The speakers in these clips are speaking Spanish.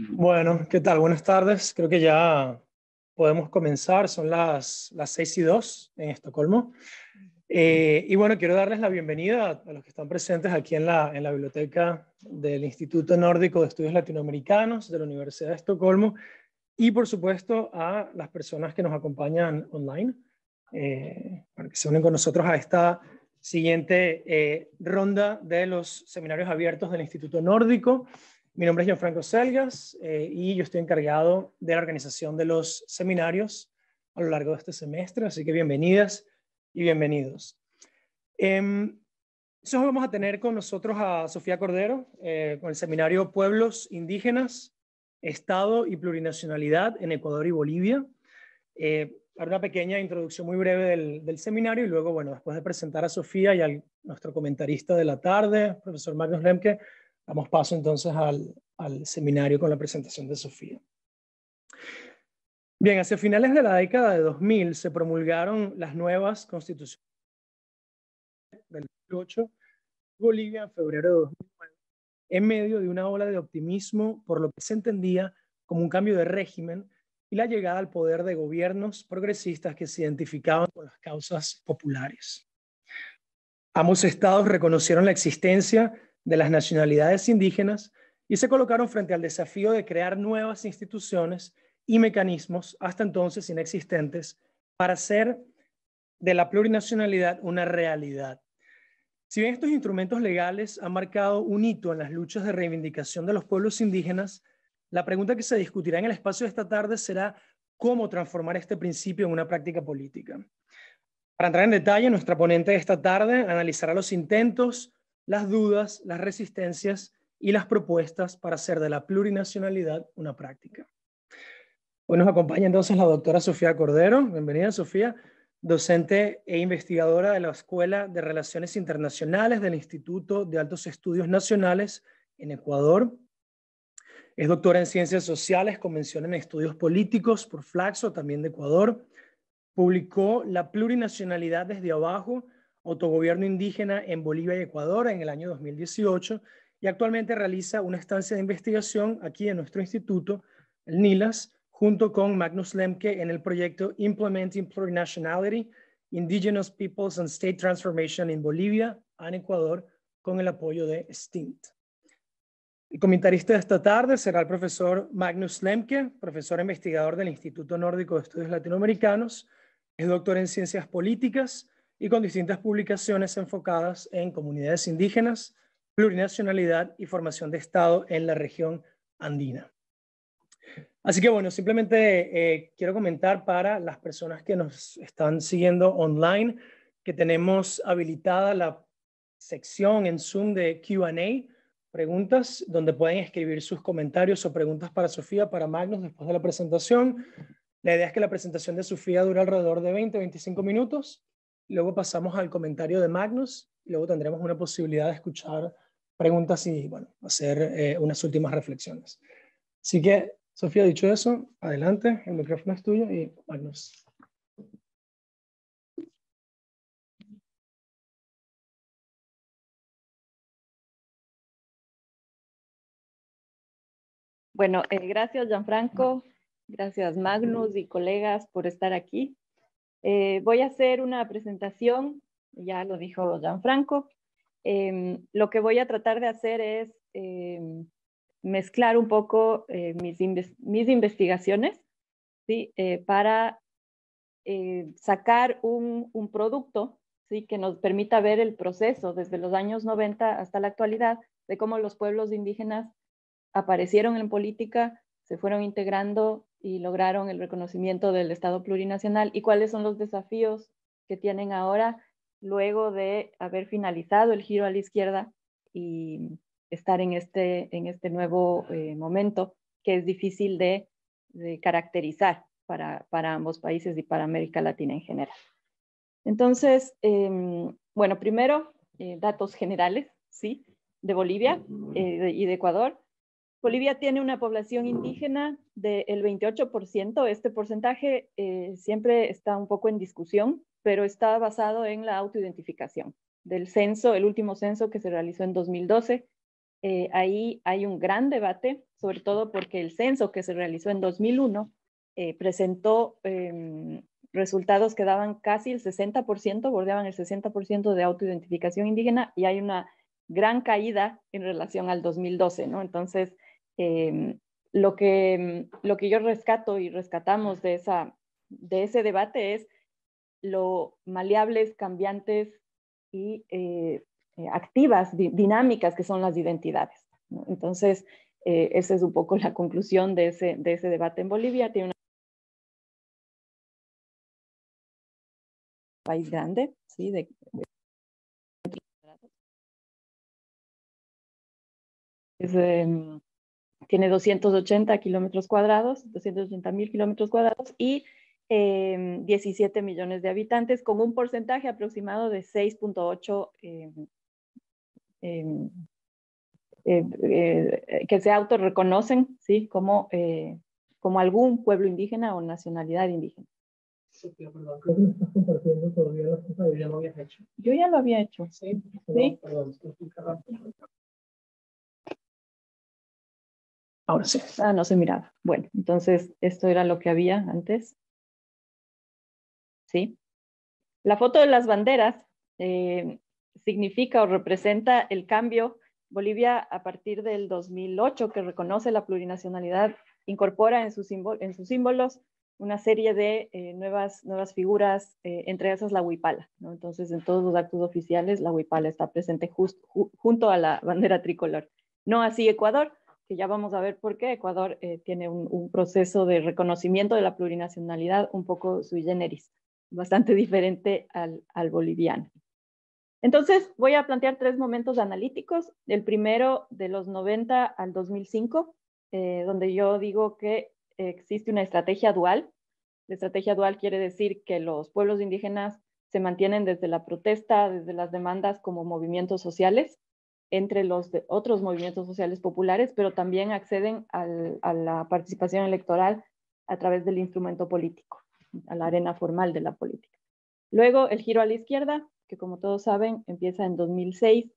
Bueno, ¿qué tal? Buenas tardes. Creo que ya podemos comenzar. Son las 6:02 en Estocolmo. Y bueno, quiero darles la bienvenida a los que están presentes aquí en la biblioteca del Instituto Nórdico de Estudios Latinoamericanos de la Universidad de Estocolmo y, por supuesto, a las personas que nos acompañan online, para que se unen con nosotros a esta siguiente ronda de los seminarios abiertos del Instituto Nórdico. Mi nombre es Gianfranco Selgas y yo estoy encargado de la organización de los seminarios a lo largo de este semestre, así que bienvenidas y bienvenidos. Hoy vamos a tener con nosotros a Sofía Cordero con el seminario Pueblos Indígenas, Estado y Plurinacionalidad en Ecuador y Bolivia. Haré una pequeña introducción muy breve del seminario y luego, bueno, después de presentar a Sofía y a nuestro comentarista de la tarde, profesor Magnus Lemke, damos paso entonces al seminario con la presentación de Sofía. Bien, hacia finales de la década de 2000 se promulgaron las nuevas constituciones del 2008, Bolivia en febrero de 2009, en medio de una ola de optimismo por lo que se entendía como un cambio de régimen y la llegada al poder de gobiernos progresistas que se identificaban con las causas populares. Ambos estados reconocieron la existencia de las nacionalidades indígenas y se colocaron frente al desafío de crear nuevas instituciones y mecanismos hasta entonces inexistentes para hacer de la plurinacionalidad una realidad. Si bien estos instrumentos legales han marcado un hito en las luchas de reivindicación de los pueblos indígenas, la pregunta que se discutirá en el espacio de esta tarde será cómo transformar este principio en una práctica política. Para entrar en detalle, nuestra ponente de esta tarde analizará los intentos, las dudas, las resistencias y las propuestas para hacer de la plurinacionalidad una práctica. Hoy nos acompaña entonces la doctora Sofía Cordero. Bienvenida, Sofía, docente e investigadora de la Escuela de Relaciones Internacionales del Instituto de Altos Estudios Nacionales en Ecuador. Es doctora en Ciencias Sociales con mención en Estudios Políticos por Flaxo, también de Ecuador. Publicó La plurinacionalidad desde abajo, autogobierno indígena en Bolivia y Ecuador en el año 2018 y actualmente realiza una estancia de investigación aquí en nuestro instituto, el NILAS, junto con Magnus Lemke en el proyecto Implementing Plurinationality, Indigenous Peoples and State Transformation in Bolivia and Ecuador, con el apoyo de STINT. El comentarista de esta tarde será el profesor Magnus Lemke, profesor investigador del Instituto Nórdico de Estudios Latinoamericanos. Es doctor en Ciencias Políticas y con distintas publicaciones enfocadas en comunidades indígenas, plurinacionalidad y formación de Estado en la región andina. Así que bueno, simplemente quiero comentar para las personas que nos están siguiendo online que tenemos habilitada la sección en Zoom de Q&A, preguntas, donde pueden escribir sus comentarios o preguntas para Sofía, para Magnus después de la presentación. La idea es que la presentación de Sofía dure alrededor de 20-25 minutos. Luego pasamos al comentario de Magnus y luego tendremos una posibilidad de escuchar preguntas y bueno, hacer unas últimas reflexiones. Así que, Sofía, dicho eso, adelante, el micrófono es tuyo y Magnus. Bueno, gracias Gianfranco, gracias Magnus y colegas por estar aquí. Voy a hacer una presentación, ya lo dijo Gianfranco. Lo que voy a tratar de hacer es mezclar un poco mis investigaciones, ¿sí? Para sacar un producto, ¿sí? Que nos permita ver el proceso desde los años 90 hasta la actualidad de cómo los pueblos indígenas aparecieron en política, se fueron integrando y lograron el reconocimiento del Estado plurinacional y cuáles son los desafíos que tienen ahora luego de haber finalizado el giro a la izquierda y estar en este nuevo momento que es difícil de caracterizar para ambos países y para América Latina en general. Entonces, bueno, primero, datos generales, ¿sí? De Bolivia y de Ecuador. Bolivia tiene una población indígena del 28%. Este porcentaje siempre está un poco en discusión, pero está basado en la autoidentificación del censo, el último censo que se realizó en 2012. ahí hay un gran debate, sobre todo porque el censo que se realizó en 2001 presentó resultados que daban casi el 60%, bordeaban el 60% de autoidentificación indígena, y hay una gran caída en relación al 2012, ¿no? Entonces, lo que yo rescato y rescatamos de ese debate es lo maleables, cambiantes y activas, dinámicas que son las identidades, ¿no? Entonces, esa es un poco la conclusión de ese debate en Bolivia. Tiene un país grande, ¿sí? Tiene 280 kilómetros cuadrados, 280.000 kilómetros cuadrados, y 17 millones de habitantes, con un porcentaje aproximado de 6.8 que se autorreconocen, ¿sí? Como algún pueblo indígena o nacionalidad indígena. Sofía, perdón, creo que me estás compartiendo todavía las cosas que ya no habías hecho. Yo ya lo había hecho. Sí, ¿Sí? Perdón, ahora sí. Ah, no se miraba. Bueno, entonces esto era lo que había antes. ¿Sí? La foto de las banderas significa o representa el cambio. Bolivia, a partir del 2008, que reconoce la plurinacionalidad, incorpora en sus símbolos una serie de nuevas figuras, entre esas la huipala, ¿no? Entonces, en todos los actos oficiales, la huipala está presente junto a la bandera tricolor. No así Ecuador, que ya vamos a ver por qué. Ecuador tiene un proceso de reconocimiento de la plurinacionalidad un poco sui generis, bastante diferente al boliviano. Entonces, voy a plantear 3 momentos analíticos. El primero, de los 90 al 2005, donde yo digo que existe una estrategia dual. La estrategia dual quiere decir que los pueblos indígenas se mantienen desde la protesta, desde las demandas, como movimientos sociales, entre los otros movimientos sociales populares, pero también acceden a la participación electoral a través del instrumento político, a la arena formal de la política. Luego, el giro a la izquierda, que como todos saben, empieza en 2006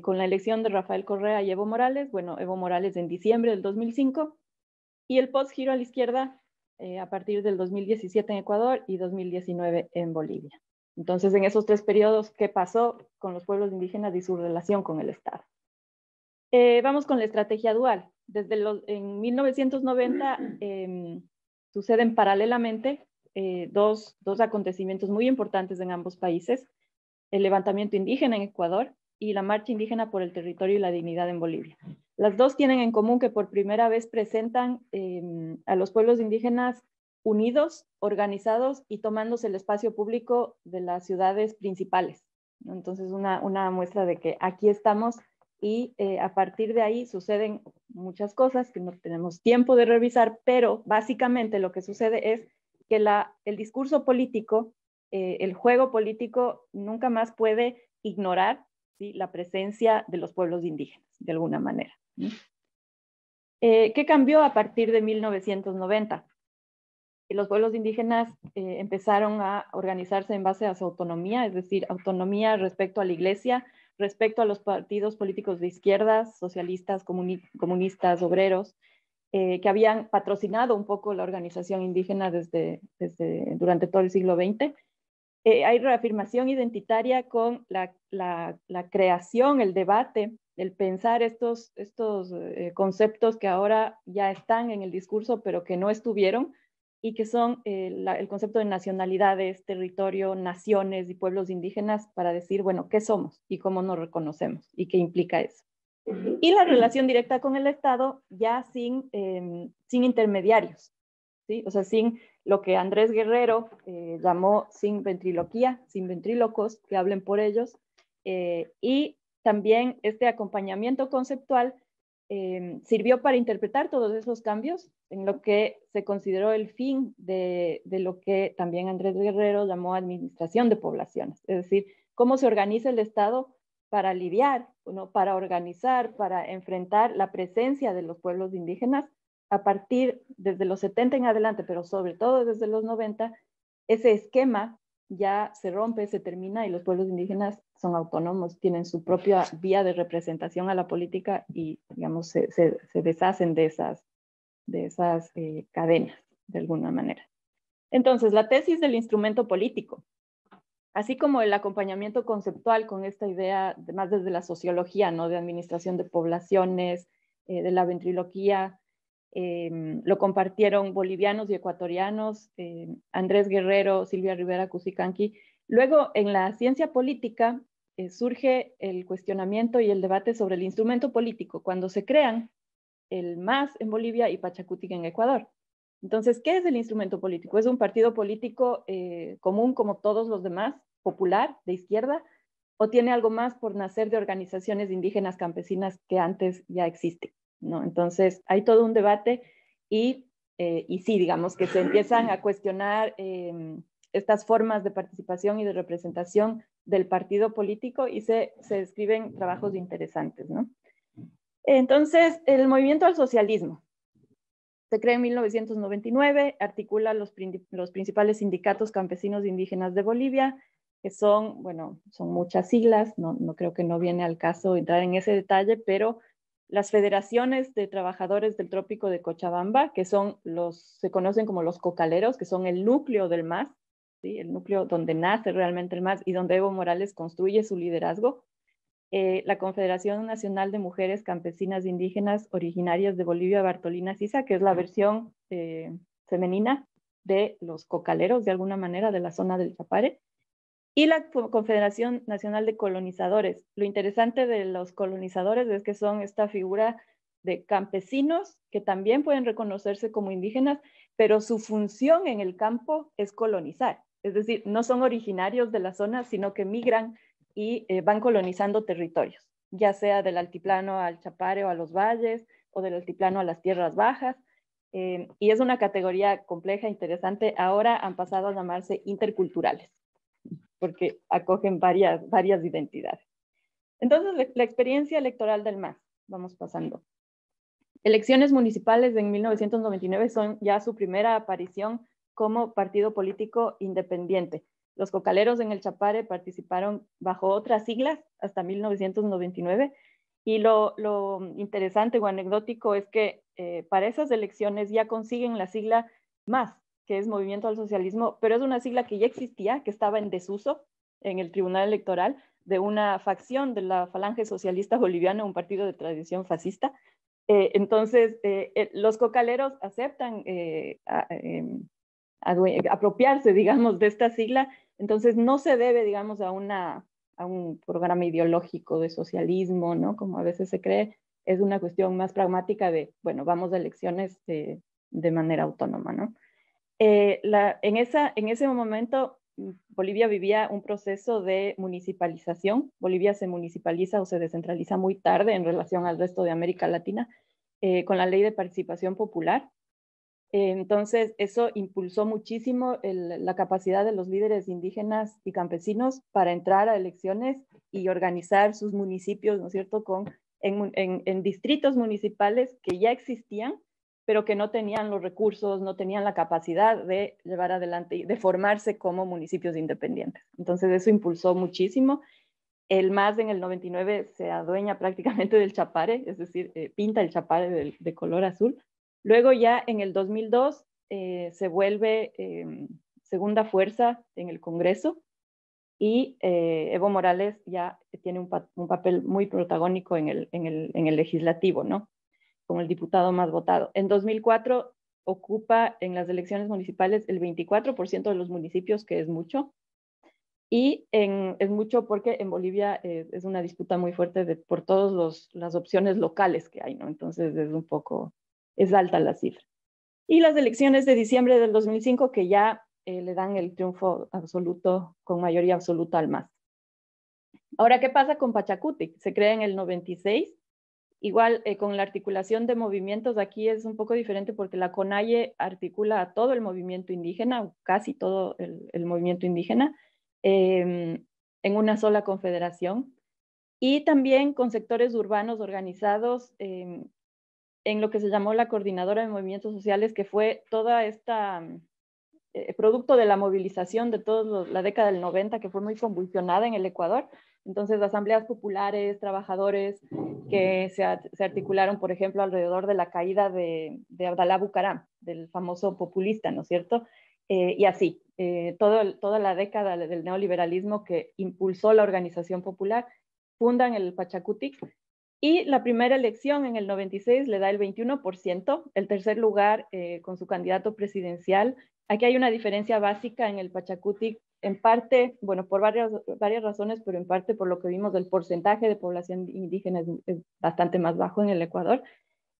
con la elección de Rafael Correa y Evo Morales. Bueno, Evo Morales en diciembre del 2005, y el post-giro a la izquierda a partir del 2017 en Ecuador y 2019 en Bolivia. Entonces, en esos 3 periodos, ¿qué pasó con los pueblos indígenas y su relación con el Estado? Vamos con la estrategia dual. En 1990 suceden paralelamente dos acontecimientos muy importantes en ambos países: el levantamiento indígena en Ecuador y la marcha indígena por el territorio y la dignidad en Bolivia. Las dos tienen en común que por primera vez presentan a los pueblos indígenas unidos, organizados y tomándose el espacio público de las ciudades principales, ¿no? Entonces, una muestra de que aquí estamos, y a partir de ahí suceden muchas cosas que no tenemos tiempo de revisar, pero básicamente lo que sucede es que el discurso político, el juego político, nunca más puede ignorar, ¿sí?, la presencia de los pueblos indígenas, de alguna manera. ¿Qué cambió a partir de 1990? Los pueblos indígenas empezaron a organizarse en base a su autonomía, es decir, autonomía respecto a la iglesia, respecto a los partidos políticos de izquierdas, socialistas, comunistas, obreros, que habían patrocinado un poco la organización indígena durante todo el siglo XX. Hay reafirmación identitaria con la creación, el debate, el pensar estos conceptos que ahora ya están en el discurso, pero que no estuvieron, y que son el concepto de nacionalidades, territorio, naciones y pueblos indígenas, para decir, bueno, ¿qué somos y cómo nos reconocemos y qué implica eso? Y la relación directa con el Estado, ya sin intermediarios, ¿sí? O sea, sin lo que Andrés Guerrero llamó sin ventriloquía, sin ventrílocos que hablen por ellos, y también este acompañamiento conceptual sirvió para interpretar todos esos cambios en lo que se consideró el fin de lo que también Andrés Guerrero llamó administración de poblaciones, es decir, cómo se organiza el Estado para lidiar, ¿no?, para organizar, para enfrentar la presencia de los pueblos indígenas a partir desde los 70 en adelante, pero sobre todo desde los 90. Ese esquema ya se rompe, se termina, y los pueblos indígenas son autónomos, tienen su propia vía de representación a la política y, digamos, se deshacen de esas cadenas, de alguna manera. Entonces, la tesis del instrumento político, así como el acompañamiento conceptual con esta idea, más desde la sociología, ¿no? De administración de poblaciones, de la ventriloquía, lo compartieron bolivianos y ecuatorianos, Andrés Guerrero, Silvia Rivera Cusicanqui. Luego, en la ciencia política, surge el cuestionamiento y el debate sobre el instrumento político, cuando se crean el MAS en Bolivia y Pachacutic en Ecuador. Entonces, ¿qué es el instrumento político? ¿Es un partido político común como todos los demás, popular, de izquierda, o tiene algo más por nacer de organizaciones indígenas campesinas que antes ya existen, ¿no? Entonces, hay todo un debate y sí, digamos que se empiezan a cuestionar estas formas de participación y de representación del partido político y se escriben trabajos interesantes, ¿no? Entonces, el movimiento al socialismo se crea en 1999, articula los principales sindicatos campesinos e indígenas de Bolivia, que son, bueno, son muchas siglas, no creo que no viene al caso entrar en ese detalle, pero las federaciones de trabajadores del trópico de Cochabamba, que son se conocen como los cocaleros, que son el núcleo del MAS, ¿sí? El núcleo donde nace realmente el MAS y donde Evo Morales construye su liderazgo. La Confederación Nacional de Mujeres Campesinas Indígenas Originarias de Bolivia, Bartolina Sisa, que es la versión femenina de los cocaleros, de alguna manera, de la zona del Chapare, y la Confederación Nacional de Colonizadores. Lo interesante de los colonizadores es que son esta figura de campesinos que también pueden reconocerse como indígenas, pero su función en el campo es colonizar. Es decir, no son originarios de la zona, sino que migran y van colonizando territorios, ya sea del altiplano al Chapare o a los valles, o del altiplano a las tierras bajas. Y es una categoría compleja, interesante. Ahora han pasado a llamarse interculturales, porque acogen varias identidades. Entonces, la experiencia electoral del MAS, vamos pasando. Elecciones municipales en 1999 son ya su primera aparición como partido político independiente. Los cocaleros en el Chapare participaron bajo otras siglas hasta 1999 y lo interesante o anecdótico es que para esas elecciones ya consiguen la sigla MAS, que es Movimiento al Socialismo, pero es una sigla que ya existía, que estaba en desuso en el Tribunal Electoral de una facción de la Falange Socialista Boliviana, un partido de tradición fascista. Entonces, los cocaleros aceptan apropiarse, digamos, de esta sigla. Entonces, no se debe, digamos, a un programa ideológico de socialismo, ¿no? Como a veces se cree, es una cuestión más pragmática de, bueno, vamos a elecciones de manera autónoma, ¿no? En ese momento, Bolivia vivía un proceso de municipalización. Bolivia se municipaliza o se descentraliza muy tarde en relación al resto de América Latina, con la ley de participación popular. Entonces, eso impulsó muchísimo la capacidad de los líderes indígenas y campesinos para entrar a elecciones y organizar sus municipios, ¿no es cierto?, en distritos municipales que ya existían, pero que no tenían los recursos, no tenían la capacidad de llevar adelante, de formarse como municipios independientes. Entonces, eso impulsó muchísimo. El MAS en el 99 se adueña prácticamente del Chapare, es decir, pinta el Chapare de color azul. Luego ya en el 2002 se vuelve segunda fuerza en el Congreso y Evo Morales ya tiene un papel muy protagónico en el legislativo, ¿no? Como el diputado más votado. En 2004 ocupa en las elecciones municipales el 24% de los municipios, que es mucho. Y es mucho porque en Bolivia es una disputa muy fuerte por todas las opciones locales que hay, ¿no? Entonces es alta la cifra. Y las elecciones de diciembre del 2005 que ya le dan el triunfo absoluto, con mayoría absoluta al MAS. Ahora, ¿qué pasa con Pachacutic? Se crea en el 96. Igual con la articulación de movimientos aquí es un poco diferente porque la CONAIE articula a todo el movimiento indígena, casi todo el movimiento indígena, en una sola confederación, y también con sectores urbanos organizados en lo que se llamó la Coordinadora de Movimientos Sociales, que fue toda esta producto de la movilización de toda la década del 90, que fue muy convulsionada en el Ecuador. Entonces, asambleas populares, trabajadores que se articularon, por ejemplo, alrededor de la caída de Abdalá Bucaram, del famoso populista, ¿no es cierto? Y así, toda la década del neoliberalismo que impulsó la organización popular, fundan el Pachakutik, y la primera elección en el 96 le da el 21%, el tercer lugar con su candidato presidencial. Aquí hay una diferencia básica en el Pachakutik, en parte, bueno, por varias razones, pero en parte por lo que vimos del porcentaje de población indígena es bastante más bajo en el Ecuador,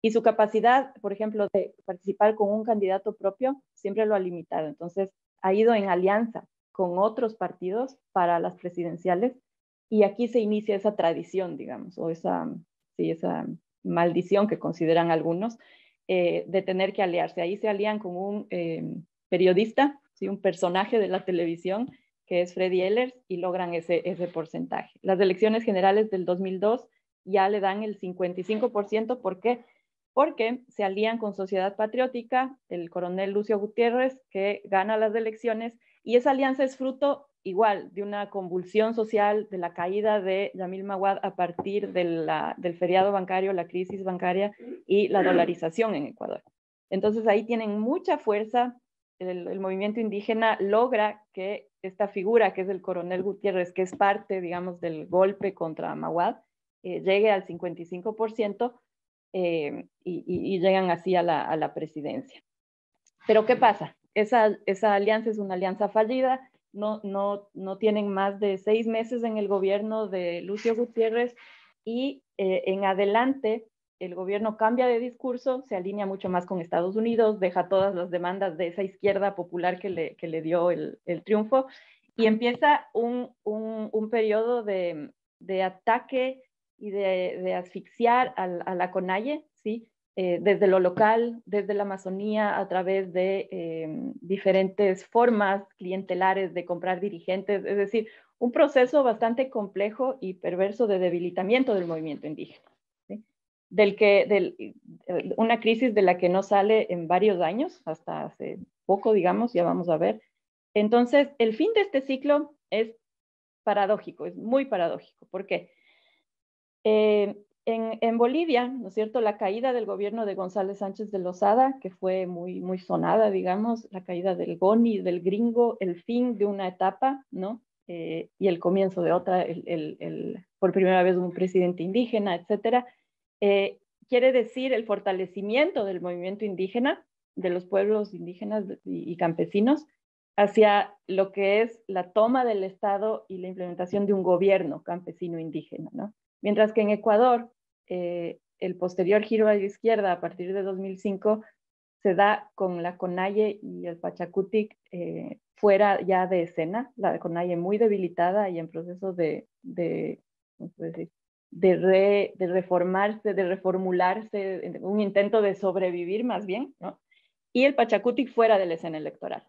y su capacidad, por ejemplo, de participar con un candidato propio siempre lo ha limitado. Entonces, ha ido en alianza con otros partidos para las presidenciales, y aquí se inicia esa tradición, digamos, o esa maldición que consideran algunos, de tener que aliarse. Ahí se alían con un periodista, ¿sí? Un personaje de la televisión, que es Freddy Ehlers, y logran ese porcentaje. Las elecciones generales del 2002 ya le dan el 55%. ¿Por qué? Porque se alían con Sociedad Patriótica, el coronel Lucio Gutiérrez, que gana las elecciones, y esa alianza es fruto igual de una convulsión social, de la caída de Yamil Maguad a partir del feriado bancario, la crisis bancaria y la dolarización en Ecuador. Entonces ahí tienen mucha fuerza. El movimiento indígena logra que esta figura, que es el coronel Gutiérrez, que es parte, digamos, del golpe contra Maguad, llegue al 55%, y llegan así a la presidencia. Pero ¿qué pasa? Esa alianza es una alianza fallida. No tienen más de 6 meses en el gobierno de Lucio Gutiérrez, y en adelante el gobierno cambia de discurso, se alinea mucho más con Estados Unidos, deja todas las demandas de esa izquierda popular que le dio el triunfo, y empieza un periodo de ataque y de asfixiar a la CONAIE, ¿sí? Desde lo local, desde la Amazonía, a través de diferentes formas clientelares de comprar dirigentes, es decir, un proceso bastante complejo y perverso de debilitamiento del movimiento indígena, ¿sí? Una crisis de la que no sale en varios años, hasta hace poco, digamos, ya vamos a ver. Entonces, el fin de este ciclo es paradójico, es muy paradójico. ¿Por qué? En Bolivia, ¿no es cierto?, la caída del gobierno de González Sánchez de Lozada, que fue muy, muy sonada, digamos, la caída del GONI, del gringo, el fin de una etapa, ¿no? Y el comienzo de otra, por primera vez un presidente indígena, etcétera, quiere decir el fortalecimiento del movimiento indígena, de los pueblos indígenas y campesinos, hacia lo que es la toma del Estado y la implementación de un gobierno campesino indígena, ¿no? Mientras que en Ecuador, el posterior giro a la izquierda a partir de 2005 se da con la CONAIE y el Pachakutik fuera ya de escena, la CONAIE muy debilitada y en proceso de reformarse, de reformularse, un intento de sobrevivir más bien, ¿no? Y el Pachakutik fuera de la escena electoral.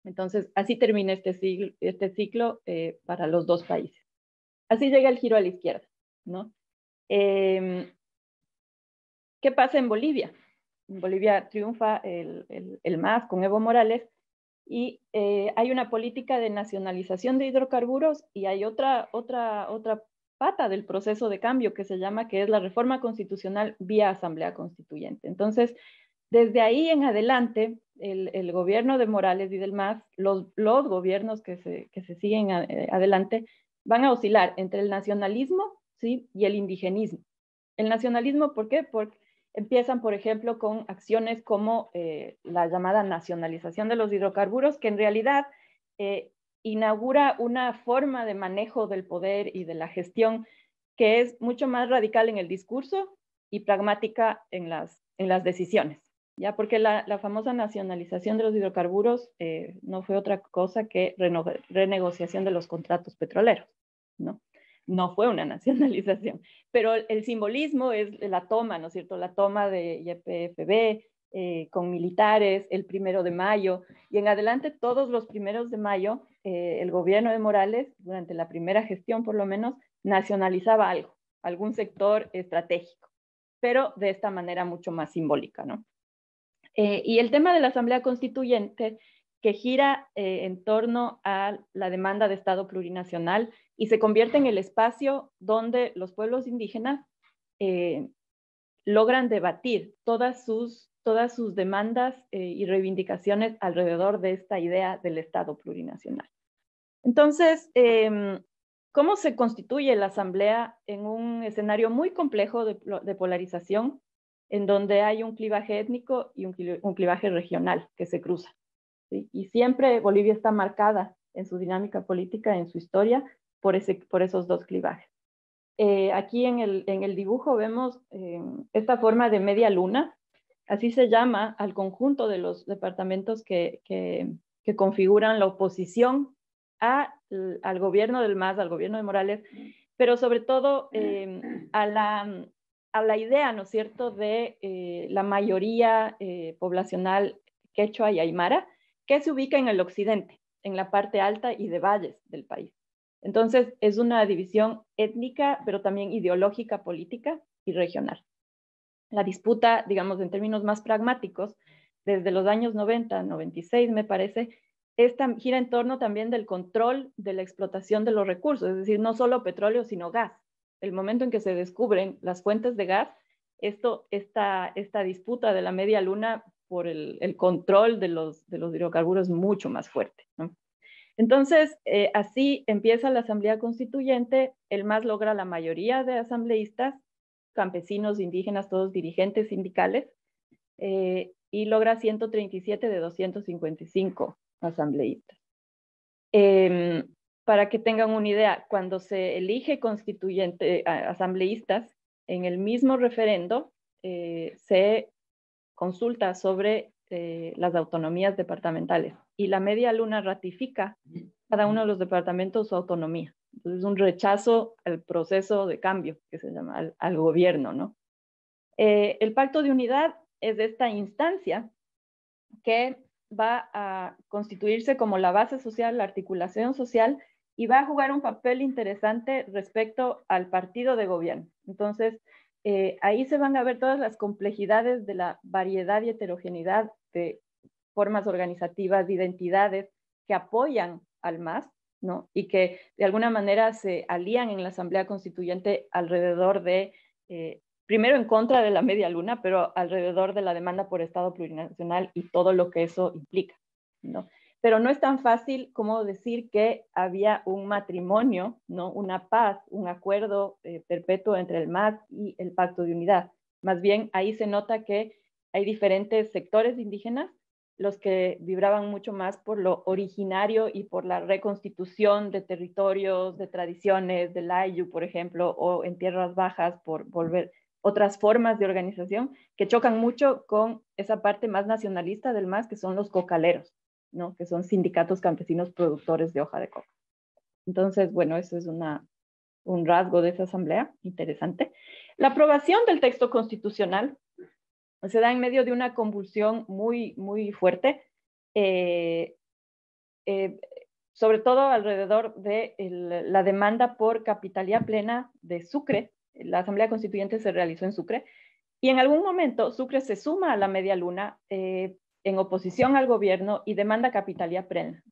Entonces, así termina este ciclo para los dos países. Así llega el giro a la izquierda, ¿no? ¿Qué pasa en Bolivia? En Bolivia triunfa el MAS con Evo Morales, y hay una política de nacionalización de hidrocarburos, y hay otra pata del proceso de cambio que es la reforma constitucional vía asamblea constituyente. Entonces, desde ahí en adelante, el gobierno de Morales y del MAS, los gobiernos que se siguen adelante, van a oscilar entre el nacionalismo, ¿sí?, y el indigenismo. El nacionalismo, ¿por qué? Porque empiezan, por ejemplo, con acciones como la llamada nacionalización de los hidrocarburos, que en realidad inaugura una forma de manejo del poder y de la gestión que es mucho más radical en el discurso y pragmática en las decisiones, ¿ya? Porque la famosa nacionalización de los hidrocarburos no fue otra cosa que renegociación de los contratos petroleros, ¿no? No fue una nacionalización, pero el simbolismo es la toma, ¿no es cierto? La toma de YPFB con militares, el 1 de mayo, y en adelante todos los 1 de mayo, el gobierno de Morales, durante la primera gestión por lo menos, nacionalizaba algún sector estratégico, pero de esta manera mucho más simbólica, ¿no? Y el tema de la Asamblea Constituyente que gira en torno a la demanda de Estado plurinacional y se convierte en el espacio donde los pueblos indígenas logran debatir todas sus demandas y reivindicaciones alrededor de esta idea del Estado plurinacional. Entonces, ¿cómo se constituye la Asamblea en un escenario muy complejo de polarización, en donde hay un clivaje étnico y un clivaje regional que se cruza? ¿Sí? Y siempre Bolivia está marcada en su dinámica política, en su historia, por esos dos clivajes. Aquí en el dibujo vemos esta forma de media luna, así se llama al conjunto de los departamentos que configuran la oposición al gobierno del MAS, al gobierno de Morales, pero sobre todo a la idea, ¿no es cierto?, de la mayoría poblacional quechua y aymara, que se ubica en el occidente, en la parte alta y de valles del país. Entonces, es una división étnica, pero también ideológica, política y regional. La disputa, digamos, en términos más pragmáticos, desde los años 90, 96, me parece, gira en torno también del control de la explotación de los recursos, es decir, no solo petróleo, sino gas. El momento en que se descubren las fuentes de gas, esta disputa de la media luna por el control de los hidrocarburos es mucho más fuerte, ¿no? Entonces, así empieza la Asamblea Constituyente, el MAS logra la mayoría de asambleístas, campesinos, indígenas, todos dirigentes sindicales, y logra 137 de 255 asambleístas. Para que tengan una idea, cuando se elige constituyente, asambleístas, en el mismo referendo se consulta sobre las autonomías departamentales y la media luna ratifica cada uno de los departamentos su autonomía. Entonces, un rechazo al proceso de cambio que se llama al gobierno, ¿no? El pacto de unidad es esta instancia que va a constituirse como la base social, la articulación social, y va a jugar un papel interesante respecto al partido de gobierno. Entonces, ahí se van a ver todas las complejidades de la variedad y heterogeneidad de formas organizativas, de identidades que apoyan al MAS, ¿no? Y que de alguna manera se alían en la Asamblea Constituyente alrededor de, primero en contra de la media luna, pero alrededor de la demanda por Estado plurinacional y todo lo que eso implica, ¿no? Pero no es tan fácil como decir que había un matrimonio, ¿no? Una paz, un acuerdo perpetuo entre el MAS y el Pacto de Unidad. Más bien, ahí se nota que hay diferentes sectores indígenas, los que vibraban mucho más por lo originario y por la reconstitución de territorios, de tradiciones, del Ayllu, por ejemplo, o en tierras bajas, por volver otras formas de organización que chocan mucho con esa parte más nacionalista del MAS, que son los cocaleros, ¿no? Que son sindicatos campesinos productores de hoja de coca. Entonces, bueno, eso es un rasgo de esa asamblea interesante. La aprobación del texto constitucional se da en medio de una convulsión muy, muy fuerte, sobre todo alrededor de la demanda por capitalía plena de Sucre. La Asamblea Constituyente se realizó en Sucre, y en algún momento Sucre se suma a la media luna en oposición al gobierno y demanda capitalía plena.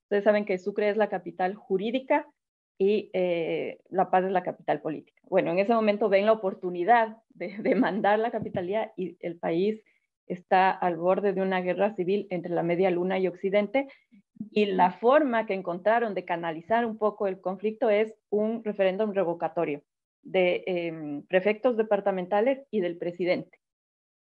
Ustedes saben que Sucre es la capital jurídica y La Paz es la capital política. Bueno, en ese momento ven la oportunidad de demandar la capitalía y el país está al borde de una guerra civil entre la media luna y Occidente, y la forma que encontraron de canalizar un poco el conflicto es un referéndum revocatorio de prefectos departamentales y del presidente.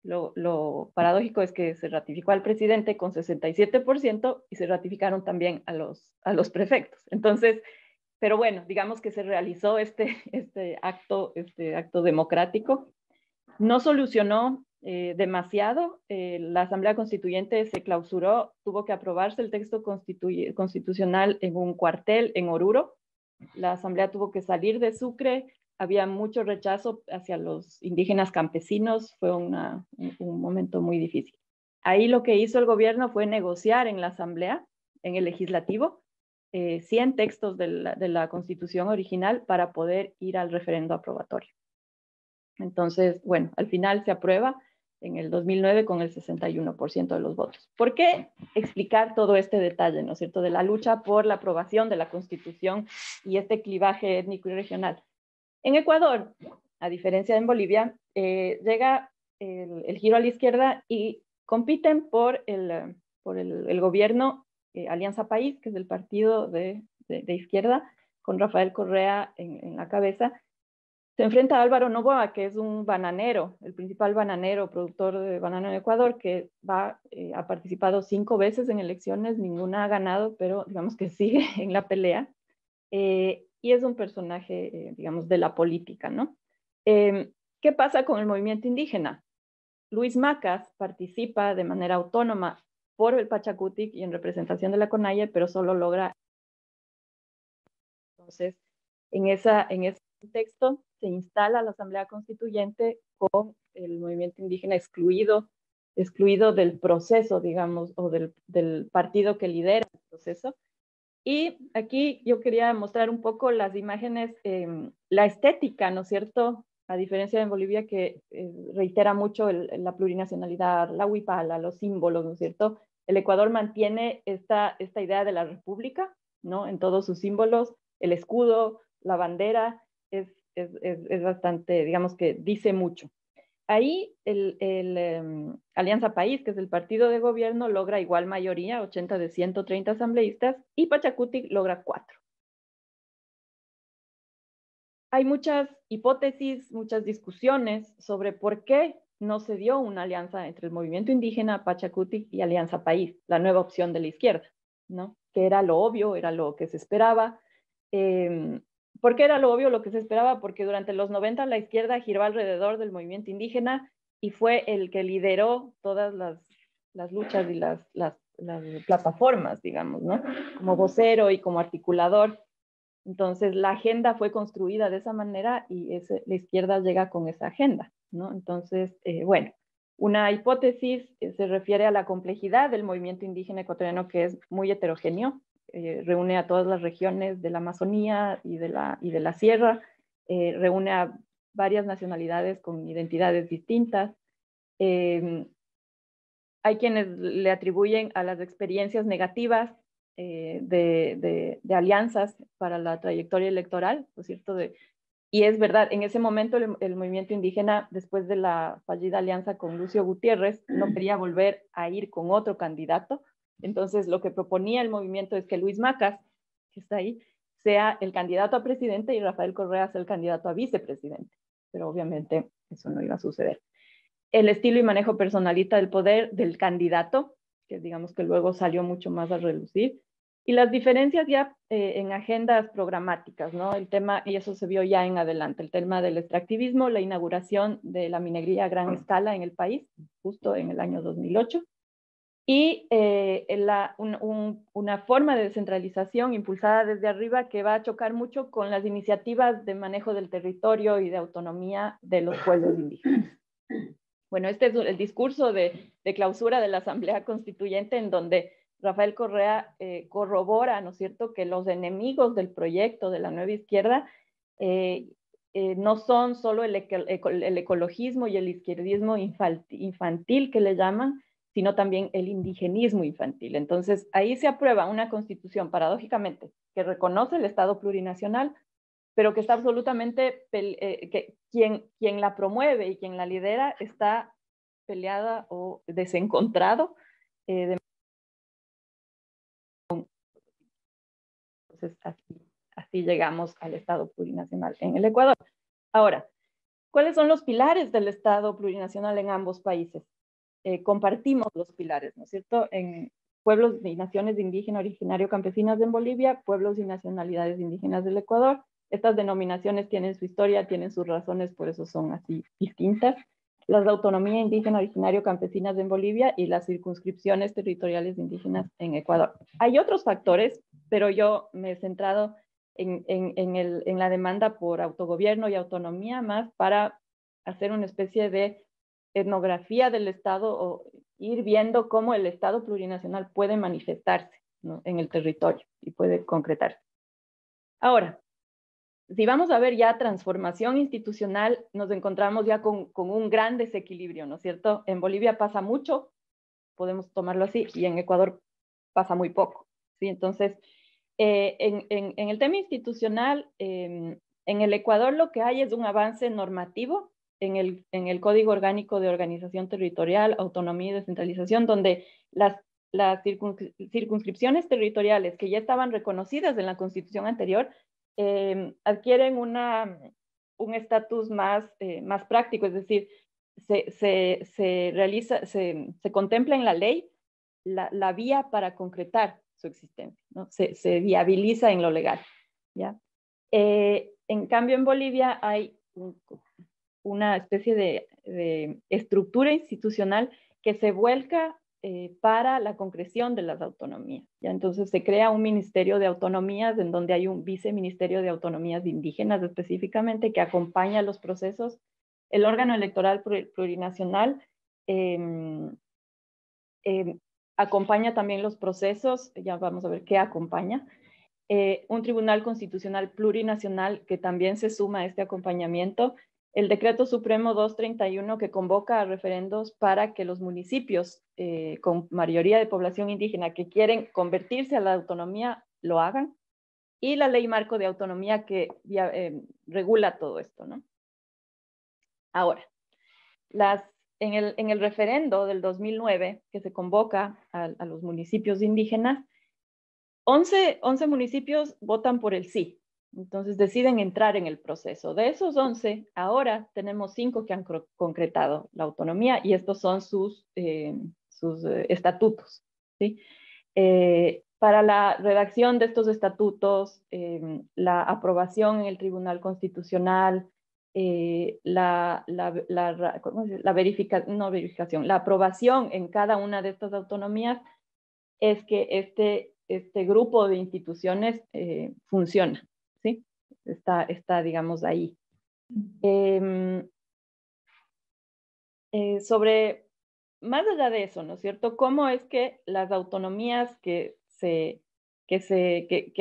Lo paradójico es que se ratificó al presidente con 67% y se ratificaron también a los prefectos. Entonces, pero bueno, digamos que se realizó este acto democrático. No solucionó demasiado. La Asamblea Constituyente se clausuró, tuvo que aprobarse el texto constitucional en un cuartel en Oruro. La Asamblea tuvo que salir de Sucre, había mucho rechazo hacia los indígenas campesinos, fue un momento muy difícil. Ahí lo que hizo el gobierno fue negociar en la Asamblea, en el legislativo, 100 textos de la Constitución original para poder ir al referendo aprobatorio. Entonces, bueno, al final se aprueba en el 2009 con el 61% de los votos. ¿Por qué explicar todo este detalle, ¿no es cierto?, de la lucha por la aprobación de la Constitución y este clivaje étnico y regional? En Ecuador, a diferencia de en Bolivia, llega el giro a la izquierda y compiten por el gobierno Alianza País, que es el partido de izquierda, con Rafael Correa en la cabeza. Se enfrenta a Álvaro Noboa, que es un bananero, el principal bananero, productor de banano en Ecuador, que ha participado 5 veces en elecciones, ninguna ha ganado, pero digamos que sigue en la pelea. Y es un personaje, digamos, de la política, ¿no? ¿Qué pasa con el movimiento indígena? Luis Macas participa de manera autónoma por el Pachacutic y en representación de la CONAIE, pero solo logra. Entonces, en ese contexto se instala la Asamblea Constituyente con el movimiento indígena excluido del proceso, digamos, o del partido que lidera el proceso. Y aquí yo quería mostrar un poco las imágenes, la estética, ¿no es cierto? A diferencia de en Bolivia, que reitera mucho la plurinacionalidad, la huipala, los símbolos, ¿no es cierto? El Ecuador mantiene esta idea de la república, ¿no? En todos sus símbolos, el escudo, la bandera, es bastante, digamos que dice mucho. Ahí Alianza País, que es el partido de gobierno, logra igual mayoría, 80 de 130 asambleístas, y Pachacutic logra 4. Hay muchas hipótesis, muchas discusiones sobre por qué no se dio una alianza entre el movimiento indígena, Pachacutic y Alianza País, la nueva opción de la izquierda, ¿no? Que era lo obvio, era lo que se esperaba. ¿Por qué era lo obvio, lo que se esperaba? Porque durante los 90 la izquierda giró alrededor del movimiento indígena y fue el que lideró todas las luchas y las plataformas, digamos, ¿no? Como vocero y como articulador. Entonces, la agenda fue construida de esa manera y la izquierda llega con esa agenda, ¿no? Entonces, bueno, una hipótesis se refiere a la complejidad del movimiento indígena ecuatoriano, que es muy heterogéneo, reúne a todas las regiones de la Amazonía y de la Sierra, reúne a varias nacionalidades con identidades distintas. Hay quienes le atribuyen a las experiencias negativas de alianzas para la trayectoria electoral, ¿no es cierto? Y es verdad, en ese momento el movimiento indígena, después de la fallida alianza con Lucio Gutiérrez, no quería volver a ir con otro candidato. Entonces, lo que proponía el movimiento es que Luis Macas, que está ahí, sea el candidato a presidente y Rafael Correa sea el candidato a vicepresidente. Pero obviamente eso no iba a suceder. El estilo y manejo personalista del poder del candidato, que digamos que luego salió mucho más a relucir, y las diferencias ya en agendas programáticas, ¿no? El tema, y eso se vio ya en adelante, el tema del extractivismo, la inauguración de la minería a gran escala en el país, justo en el año 2008, y una forma de descentralización impulsada desde arriba que va a chocar mucho con las iniciativas de manejo del territorio y de autonomía de los pueblos indígenas. Bueno, este es el discurso de clausura de la Asamblea Constituyente, en donde Rafael Correa corrobora, ¿no es cierto?, que los enemigos del proyecto de la nueva izquierda no son solo el ecologismo y el izquierdismo infantil que le llaman, sino también el indigenismo infantil. Entonces, ahí se aprueba una constitución, paradójicamente, que reconoce el Estado plurinacional, pero que está absolutamente, que quien la promueve y quien la lidera está peleada o desencontrado. Entonces, así llegamos al Estado plurinacional en el Ecuador. Ahora, ¿cuáles son los pilares del Estado plurinacional en ambos países? Compartimos los pilares, ¿no es cierto? En pueblos y naciones de indígena originario campesinas en Bolivia, pueblos y nacionalidades indígenas del Ecuador. Estas denominaciones tienen su historia, tienen sus razones, por eso son así distintas. Las de autonomía indígena originario campesinas en Bolivia y las circunscripciones territoriales indígenas en Ecuador. Hay otros factores, pero yo me he centrado en la demanda por autogobierno y autonomía más para hacer una especie de etnografía del Estado o ir viendo cómo el Estado plurinacional puede manifestarse, ¿no?, en el territorio y puede concretarse. Ahora, si vamos a ver ya transformación institucional, nos encontramos ya con un gran desequilibrio, ¿no es cierto? En Bolivia pasa mucho, podemos tomarlo así, y en Ecuador pasa muy poco, ¿sí? Entonces, en el tema institucional, en el Ecuador lo que hay es un avance normativo en el Código Orgánico de Organización Territorial, Autonomía y Descentralización, donde las circunscripciones territoriales que ya estaban reconocidas en la Constitución anterior adquieren un estatus más práctico, es decir, se contempla en la ley la vía para concretar su existencia, ¿no? Se viabiliza en lo legal, ¿ya? En cambio, en Bolivia hay una especie de estructura institucional que se vuelca para la concreción de las autonomías, ¿ya? Entonces se crea un ministerio de autonomías en donde hay un viceministerio de autonomías indígenas específicamente que acompaña los procesos. El órgano electoral plurinacional acompaña también los procesos, ya vamos a ver qué acompaña. Un tribunal constitucional plurinacional que también se suma a este acompañamiento. El decreto supremo 231 que convoca a referendos para que los municipios con mayoría de población indígena que quieren convertirse a la autonomía lo hagan. Y la ley marco de autonomía que regula todo esto, ¿no? Ahora, en el referendo del 2009 que se convoca a los municipios indígenas, 11 municipios votan por el sí. Entonces deciden entrar en el proceso. De esos 11, ahora tenemos 5 que han concretado la autonomía y estos son sus estatutos, ¿sí? Para la redacción de estos estatutos, la aprobación en el Tribunal Constitucional, la aprobación en cada una de estas autonomías es que este grupo de instituciones funciona, ¿sí? Está, digamos, ahí. Más allá de eso, ¿no es cierto? ¿Cómo es que las autonomías que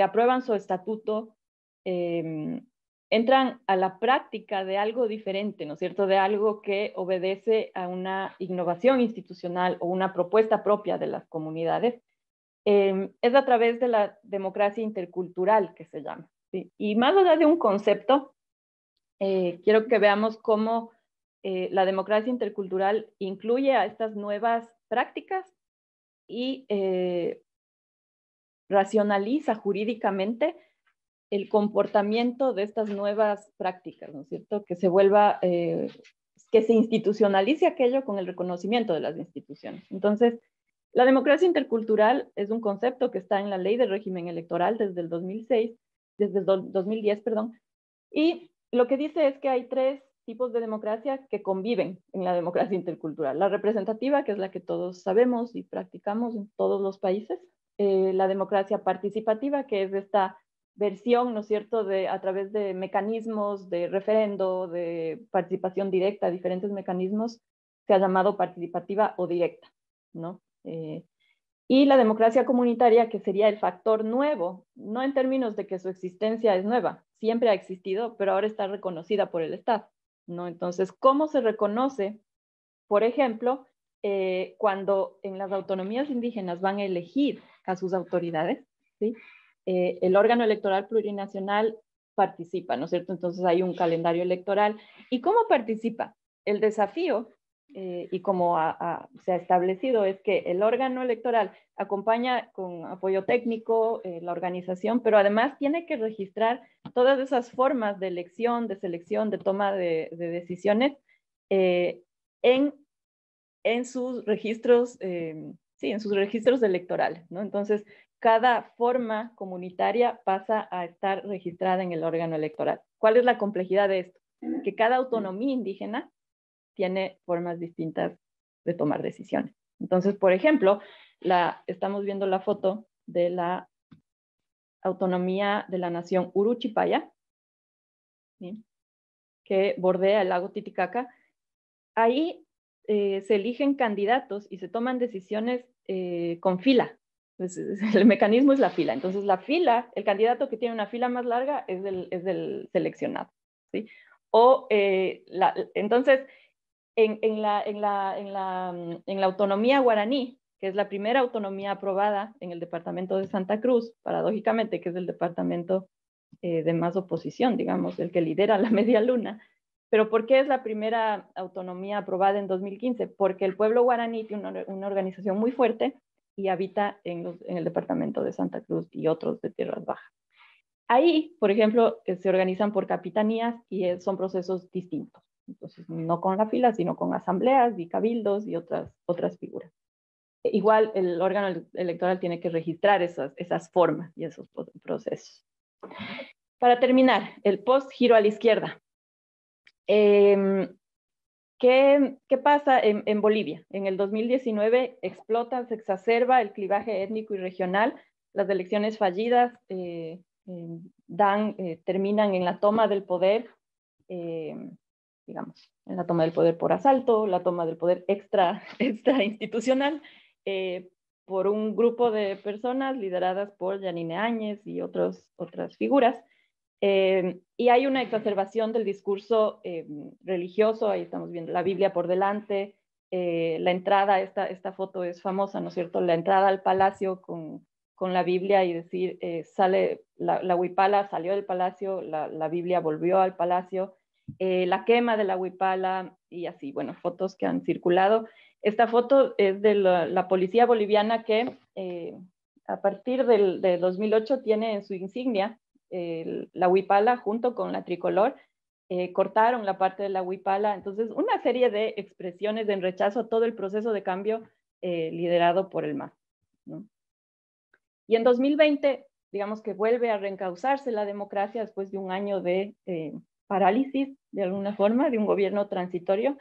aprueban su estatuto entran a la práctica de algo diferente, ¿no es cierto? De algo que obedece a una innovación institucional o una propuesta propia de las comunidades? Es a través de la democracia intercultural que se llama, ¿sí? Y más allá de un concepto, quiero que veamos cómo la democracia intercultural incluye a estas nuevas prácticas y racionaliza jurídicamente el comportamiento de estas nuevas prácticas, ¿no es cierto? Que se institucionalice aquello con el reconocimiento de las instituciones. Entonces, la democracia intercultural es un concepto que está en la Ley de Régimen Electoral desde el 2010, perdón, y lo que dice es que hay 3 tipos de democracia que conviven en la democracia intercultural. La representativa, que es la que todos sabemos y practicamos en todos los países. La democracia participativa, que es esta versión, ¿no es cierto?, a través de mecanismos de referendo, de participación directa, diferentes mecanismos, se ha llamado participativa o directa, ¿no? Y la democracia comunitaria, que sería el factor nuevo, no en términos de que su existencia es nueva, siempre ha existido, pero ahora está reconocida por el Estado, ¿no? Entonces, ¿cómo se reconoce? Por ejemplo, cuando en las autonomías indígenas van a elegir a sus autoridades, ¿sí? El órgano electoral plurinacional participa, ¿no es cierto? Entonces hay un calendario electoral. ¿Y cómo participa? El desafío, y como se ha establecido, es que el órgano electoral acompaña con apoyo técnico la organización, pero además tiene que registrar todas esas formas de elección, de selección, de toma de decisiones en sus registros, sí, en sus registros electorales, ¿no? Entonces, cada forma comunitaria pasa a estar registrada en el órgano electoral. ¿Cuál es la complejidad de esto? Que cada autonomía indígena tiene formas distintas de tomar decisiones. Entonces, por ejemplo, estamos viendo la foto de la autonomía de la nación Uruchipaya, ¿sí?, que bordea el lago Titicaca. Ahí se eligen candidatos y se toman decisiones con fila, Pues, el mecanismo es la fila. Entonces, la fila, el candidato que tiene una fila más larga es del seleccionado, ¿sí? Entonces, en la autonomía guaraní, que es la primera autonomía aprobada en el departamento de Santa Cruz, paradójicamente, que es el departamento de más oposición, digamos, el que lidera la media luna. Pero ¿por qué es la primera autonomía aprobada en 2015? Porque el pueblo guaraní tiene una organización muy fuerte y habita en el departamento de Santa Cruz y otros de Tierras Bajas. Ahí, por ejemplo, se organizan por capitanías y son procesos distintos. Entonces, no con la fila, sino con asambleas y cabildos y otras figuras. Igual, el órgano electoral tiene que registrar esas formas y esos procesos. Para terminar, el post-giro a la izquierda. ¿Qué pasa en Bolivia? En el 2019 explota, se exacerba el clivaje étnico y regional. Las elecciones fallidas terminan en la toma del poder, digamos, en la toma del poder por asalto, la toma del poder extra institucional, por un grupo de personas lideradas por Yanine Áñez y otras figuras. Y hay una exacerbación del discurso religioso, ahí estamos viendo la Biblia por delante, la entrada, esta foto es famosa, ¿no es cierto? La entrada al palacio con la Biblia y decir, sale, la huipala salió del palacio, la Biblia volvió al palacio, la quema de la huipala y así, bueno, fotos que han circulado. Esta foto es de la policía boliviana que a partir de 2008 tiene en su insignia la huipala junto con la tricolor, cortaron la parte de la huipala. Entonces, una serie de expresiones en rechazo a todo el proceso de cambio liderado por el MAS, ¿no? Y en 2020, digamos que vuelve a reencauzarse la democracia después de un año de parálisis, de alguna forma, de un gobierno transitorio,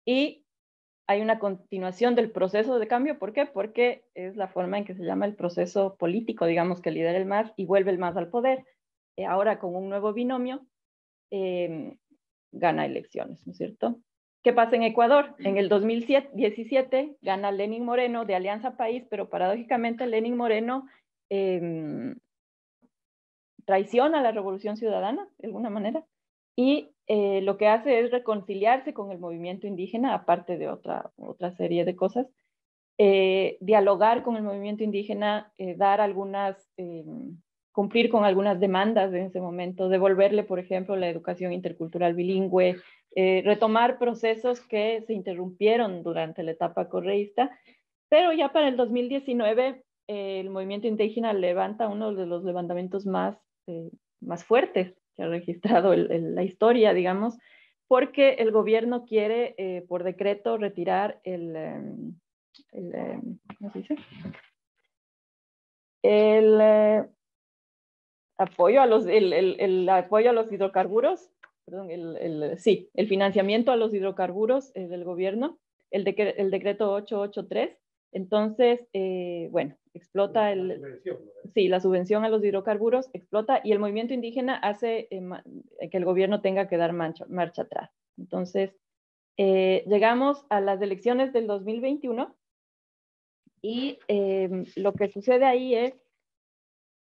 y hay una continuación del proceso de cambio. ¿Por qué? Porque es la forma en que se llama el proceso político, digamos, que lidera el MAS y vuelve el MAS al poder. Ahora con un nuevo binomio, gana elecciones, ¿no es cierto? ¿Qué pasa en Ecuador? En el 2017 gana Lenín Moreno de Alianza País, pero paradójicamente Lenín Moreno traiciona a la Revolución Ciudadana, de alguna manera, y lo que hace es reconciliarse con el movimiento indígena, aparte de otra serie de cosas, dialogar con el movimiento indígena, cumplir con algunas demandas en ese momento, devolverle, por ejemplo, la educación intercultural bilingüe, retomar procesos que se interrumpieron durante la etapa correísta, pero ya para el 2019 el movimiento indígena levanta uno de los levantamientos más fuertes que ha registrado la historia, digamos, porque el gobierno quiere por decreto retirar ¿cómo se dice? El apoyo a los hidrocarburos, perdón, sí, el financiamiento a los hidrocarburos del gobierno, el decreto 883. Entonces, bueno, explota la subvención a los hidrocarburos, explota, y el movimiento indígena hace que el gobierno tenga que dar marcha atrás. Entonces, llegamos a las elecciones del 2021 y lo que sucede ahí es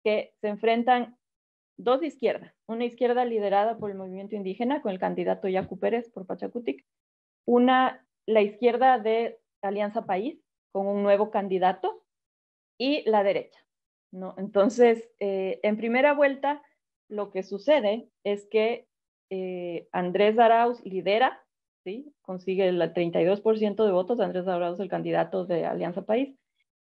que se enfrentan dos izquierdas, una izquierda liderada por el movimiento indígena con el candidato Yacu Pérez por Pachacutic, la izquierda de Alianza País con un nuevo candidato y la derecha, ¿no? Entonces, en primera vuelta, lo que sucede es que Andrés Arauz lidera, ¿sí? Consigue el 32% de votos, Andrés Arauz el candidato de Alianza País,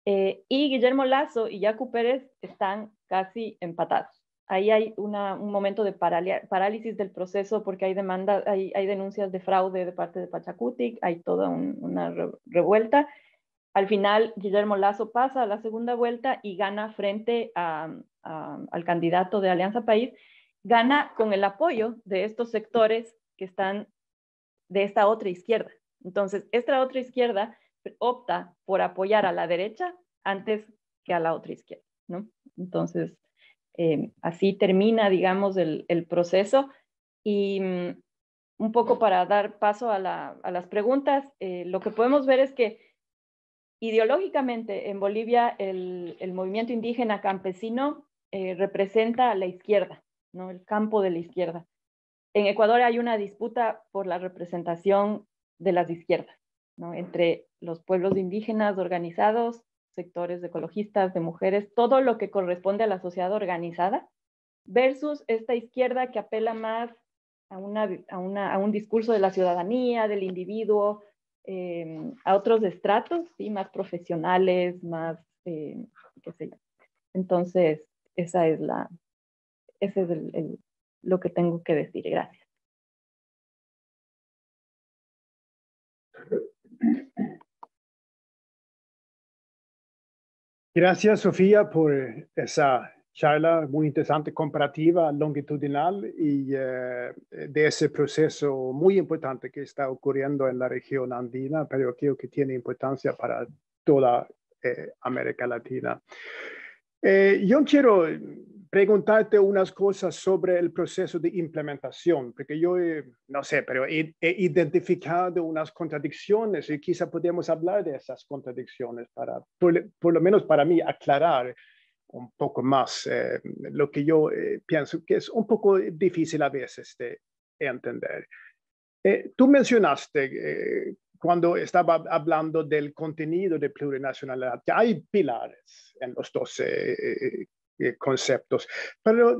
y Guillermo Lasso y Yacu Pérez están casi empatados. Ahí hay un momento de parálisis del proceso porque hay denuncias de fraude de parte de Pachacutic, hay toda una revuelta. Al final, Guillermo Lasso pasa a la segunda vuelta y gana frente al candidato de Alianza País, gana con el apoyo de estos sectores que están de esta otra izquierda. Entonces, esta otra izquierda opta por apoyar a la derecha antes que a la otra izquierda, ¿no? Entonces, así termina, digamos, el proceso. Y un poco para dar paso a las preguntas, lo que podemos ver es que ideológicamente en Bolivia el movimiento indígena campesino representa a la izquierda, ¿no? El campo de la izquierda. En Ecuador hay una disputa por la representación de las izquierdas, ¿no? Entre los pueblos indígenas organizados, sectores ecologistas, de mujeres, todo lo que corresponde a la sociedad organizada, versus esta izquierda que apela más a un discurso de la ciudadanía, del individuo, a otros estratos, ¿sí? Más profesionales, más, qué sé yo. Entonces, ese es lo que tengo que decir. Gracias. Gracias, Sofía, por esa charla muy interesante, comparativa, longitudinal y de ese proceso muy importante que está ocurriendo en la región andina, pero creo que tiene importancia para toda América Latina. Yo quiero preguntarte unas cosas sobre el proceso de implementación, porque yo, no sé, pero he identificado unas contradicciones y quizá podemos hablar de esas contradicciones para, por lo menos para mí, aclarar un poco más lo que yo pienso que es un poco difícil a veces de entender. Tú mencionaste cuando estaba hablando del contenido de plurinacionalidad, que hay pilares en los dos conceptos, pero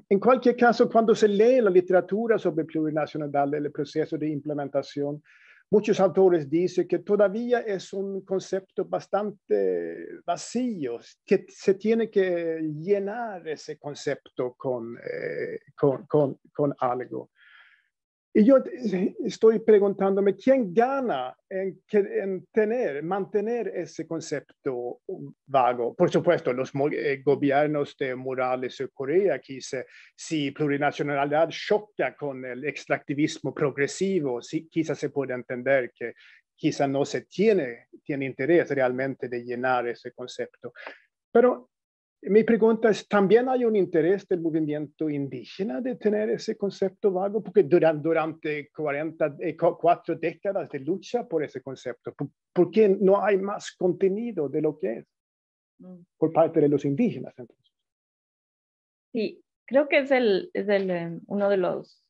en cualquier caso, cuando se lee la literatura sobre plurinacionalidad, el proceso de implementación, muchos autores dicen que todavía es un concepto bastante vacío, que se tiene que llenar ese concepto con algo. Y yo estoy preguntándome, ¿quién gana en mantener ese concepto vago? Por supuesto, los gobiernos de Morales y Correa, si plurinacionalidad choca con el extractivismo progresivo, quizás se puede entender que quizá no se tiene interés realmente de llenar ese concepto. Pero mi pregunta es, ¿también hay un interés del movimiento indígena de tener ese concepto vago? Porque durante 4 décadas de lucha por ese concepto, ¿por qué no hay más contenido de lo que es por parte de los indígenas? Entonces? Sí, creo que es uno de los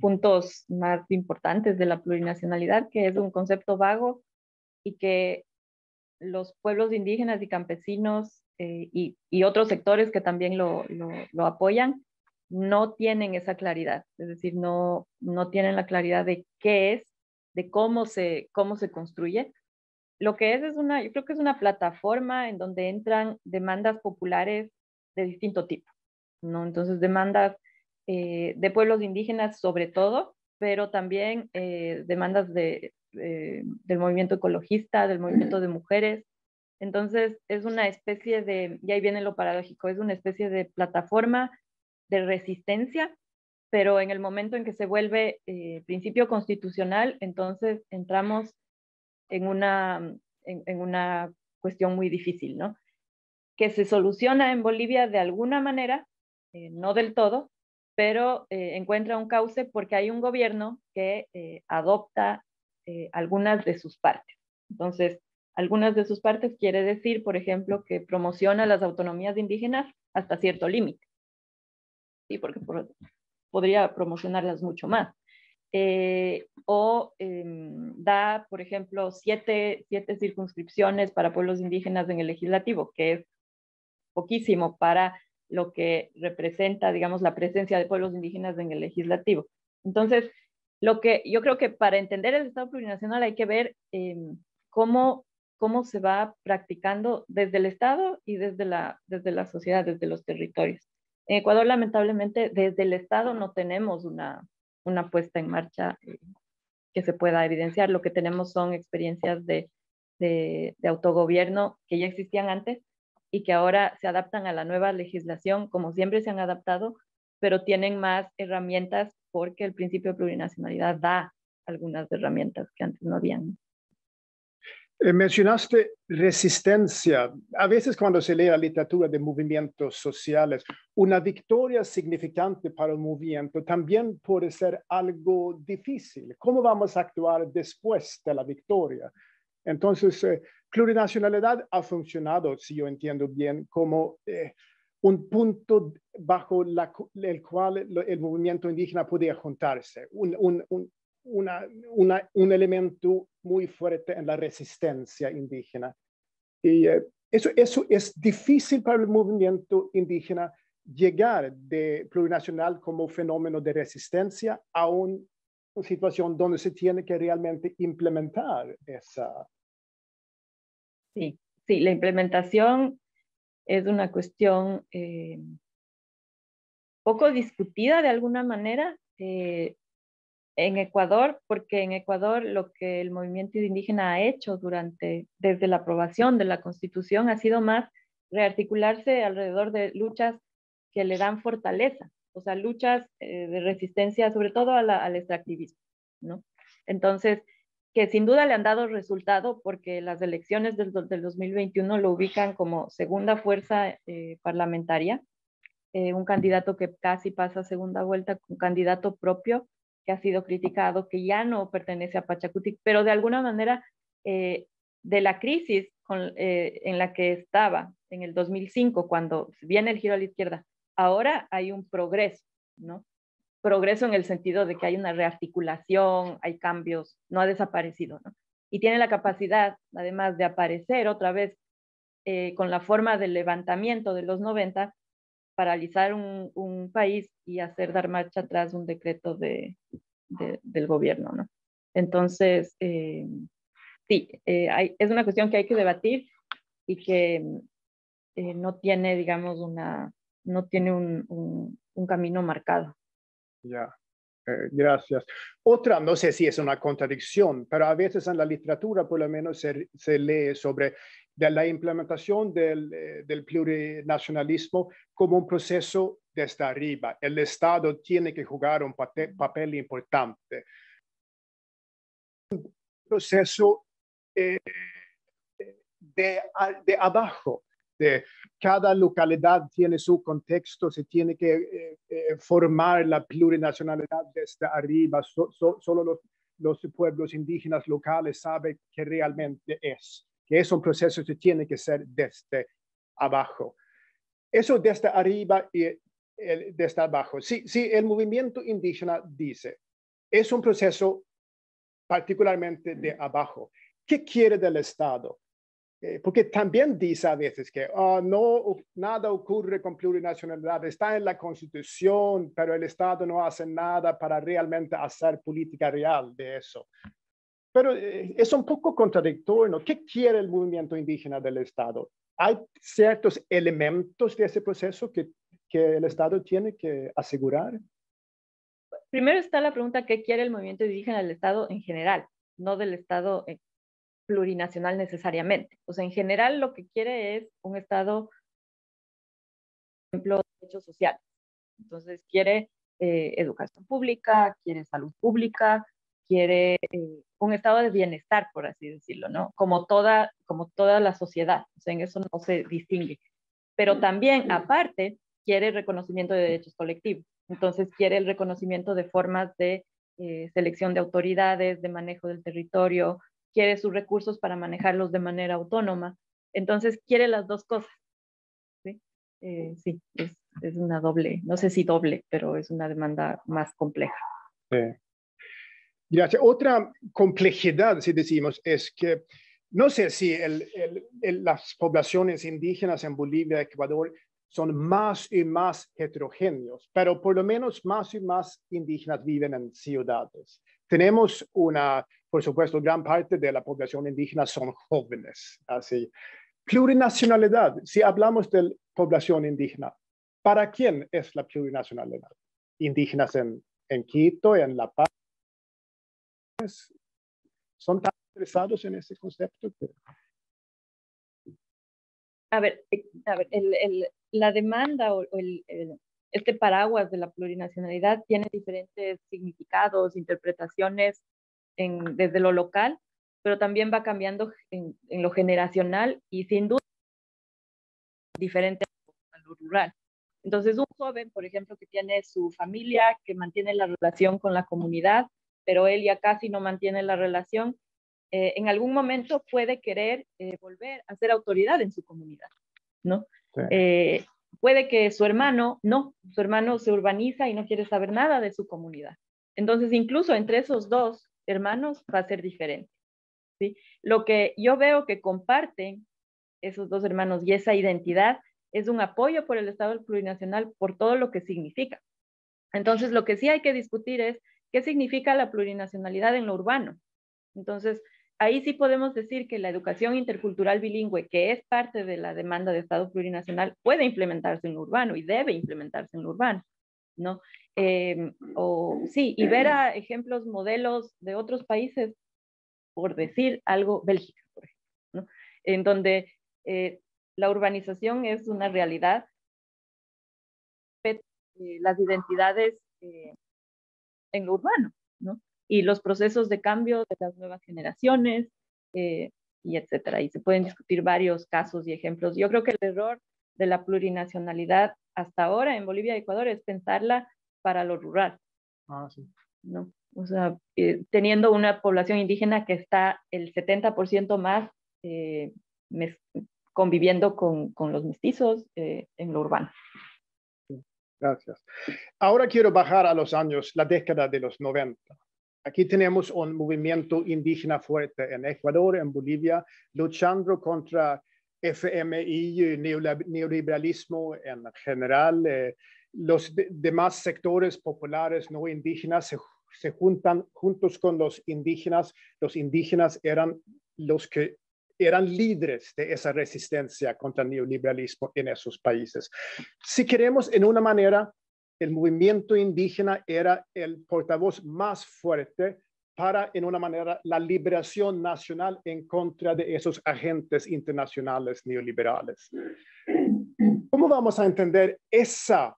puntos más importantes de la plurinacionalidad, que es un concepto vago y que los pueblos indígenas y campesinos y otros sectores que también lo apoyan, no tienen esa claridad, es decir, no tienen la claridad de qué es, de cómo se construye. Lo que es yo creo que es una plataforma en donde entran demandas populares de distinto tipo, ¿no? Entonces, demandas de pueblos indígenas sobre todo, pero también demandas del movimiento ecologista, del movimiento de mujeres. Entonces, es una especie y ahí viene lo paradójico, es una especie de plataforma de resistencia, pero en el momento en que se vuelve principio constitucional, entonces entramos en una cuestión muy difícil, ¿no? Que se soluciona en Bolivia de alguna manera, no del todo, pero encuentra un cauce porque hay un gobierno que adopta algunas de sus partes. Entonces, algunas de sus partes quiere decir, por ejemplo, que promociona las autonomías indígenas hasta cierto límite, ¿sí? Porque podría promocionarlas mucho más. Da, por ejemplo, 7 circunscripciones para pueblos indígenas en el legislativo, que es poquísimo para lo que representa, digamos, la presencia de pueblos indígenas en el legislativo. Entonces, yo creo que para entender el Estado plurinacional hay que ver cómo se va practicando desde el Estado y desde la sociedad, desde los territorios. En Ecuador, lamentablemente, desde el Estado no tenemos una puesta en marcha que se pueda evidenciar. Lo que tenemos son experiencias de autogobierno que ya existían antes y que ahora se adaptan a la nueva legislación, como siempre se han adaptado, pero tienen más herramientas porque el principio de plurinacionalidad da algunas herramientas que antes no habían. Mencionaste resistencia. A veces cuando se lee la literatura de movimientos sociales, una victoria significante para un movimiento también puede ser algo difícil. ¿Cómo vamos a actuar después de la victoria? Entonces, plurinacionalidad ha funcionado, si yo entiendo bien, como un punto bajo el cual el movimiento indígena podía juntarse, un elemento muy fuerte en la resistencia indígena. Y eso es difícil para el movimiento indígena llegar de plurinacional como fenómeno de resistencia a una situación donde se tiene que realmente implementar esa. Sí, sí, la implementación es una cuestión poco discutida de alguna manera en Ecuador, porque en Ecuador lo que el movimiento indígena ha hecho desde la aprobación de la Constitución ha sido más rearticularse alrededor de luchas que le dan fortaleza, o sea, luchas de resistencia, sobre todo al extractivismo, ¿no? Entonces, que sin duda le han dado resultado porque las elecciones del 2021 lo ubican como segunda fuerza parlamentaria, un candidato que casi pasa a segunda vuelta, un candidato propio que ha sido criticado, que ya no pertenece a Pachacutic, pero de alguna manera de la crisis en la que estaba en el 2005, cuando viene el giro a la izquierda, ahora hay un progreso, ¿no? Progreso en el sentido de que hay una rearticulación, hay cambios, no ha desaparecido, ¿no? Y tiene la capacidad, además de aparecer otra vez con la forma del levantamiento de los 90, paralizar un país y hacer dar marcha atrás un decreto del gobierno, ¿no? Entonces, sí, es una cuestión que hay que debatir y que no tiene, digamos, no tiene un camino marcado. Ya, gracias. Otra, no sé si es una contradicción, pero a veces en la literatura por lo menos se lee sobre la implementación del plurinacionalismo como un proceso desde arriba. El Estado tiene que jugar un papel importante. Un proceso de abajo. Cada localidad tiene su contexto, se tiene que formar la plurinacionalidad desde arriba. Solo los pueblos indígenas locales saben que realmente que es un proceso que tiene que ser desde abajo. Eso desde arriba y desde abajo. Sí, el movimiento indígena dice, es un proceso particularmente de abajo. ¿Qué quiere del Estado? Porque también dice a veces que nada ocurre con plurinacionalidad, está en la Constitución, pero el Estado no hace nada para realmente hacer política real de eso. Pero es un poco contradictorio, ¿no? ¿Qué quiere el movimiento indígena del Estado? Hay ciertos elementos de ese proceso que el Estado tiene que asegurar. Primero está la pregunta, ¿qué quiere el movimiento indígena del Estado en general? No del Estado plurinacional necesariamente. O sea, en general lo que quiere es un Estado, por ejemplo, de derechos sociales. Entonces quiere educación pública, quiere salud pública, quiere un estado de bienestar, por así decirlo, ¿no? Como toda la sociedad. O sea, en eso no se distingue. Pero también, aparte, quiere reconocimiento de derechos colectivos. Entonces quiere el reconocimiento de formas de selección de autoridades, de manejo del territorio, quiere sus recursos para manejarlos de manera autónoma. Entonces quiere las dos cosas. Sí, sí, es una doble, no sé si doble, pero es una demanda más compleja. Sí. Gracias. Otra complejidad, si decimos, es que no sé si las poblaciones indígenas en Bolivia y Ecuador son más y más heterogéneos, pero por lo menos más y más indígenas viven en ciudades. Tenemos por supuesto, gran parte de la población indígena son jóvenes. Así. Plurinacionalidad, si hablamos de población indígena, ¿para quién es la plurinacionalidad? Indígenas en Quito, en La Paz, ¿son tan interesados en ese concepto? A ver, la demanda o este paraguas de la plurinacionalidad tiene diferentes significados, interpretaciones desde lo local, pero también va cambiando en lo generacional y sin duda diferente a lo rural. Entonces, un joven, por ejemplo, que tiene su familia, que mantiene la relación con la comunidad, pero él ya casi no mantiene la relación, en algún momento puede querer volver a ser autoridad en su comunidad, ¿no? Sí. Puede que su hermano se urbaniza y no quiere saber nada de su comunidad. Entonces, incluso entre esos dos hermanos va a ser diferente, ¿sí? Lo que yo veo que comparten esos dos hermanos y esa identidad es un apoyo por el Estado plurinacional por todo lo que significa. Entonces, lo que sí hay que discutir es qué significa la plurinacionalidad en lo urbano. Entonces, ahí sí podemos decir que la educación intercultural bilingüe, que es parte de la demanda de Estado plurinacional, puede implementarse en lo urbano y debe implementarse en lo urbano, ¿no? Sí, y ver a ejemplos, modelos de otros países, por decir algo, Bélgica, por ejemplo, ¿no? En donde la urbanización es una realidad, las identidades en lo urbano, ¿no? Y los procesos de cambio de las nuevas generaciones, y etcétera. Y se pueden discutir varios casos y ejemplos. Yo creo que el error de la plurinacionalidad hasta ahora en Bolivia y Ecuador es pensarla para lo rural. Sí. ¿No? O sea, teniendo una población indígena que está el 70% más conviviendo con los mestizos en lo urbano. Gracias. Ahora quiero bajar a los años, la década de los 90. Aquí tenemos un movimiento indígena fuerte en Ecuador, en Bolivia, luchando contra FMI, neoliberalismo en general. Los demás sectores populares no indígenas se juntan juntos con los indígenas. Los indígenas eran los que eran líderes de esa resistencia contra el neoliberalismo en esos países. Si queremos, en una manera, el movimiento indígena era el portavoz más fuerte para, en una manera, la liberación nacional en contra de esos agentes internacionales neoliberales. ¿Cómo vamos a entender esa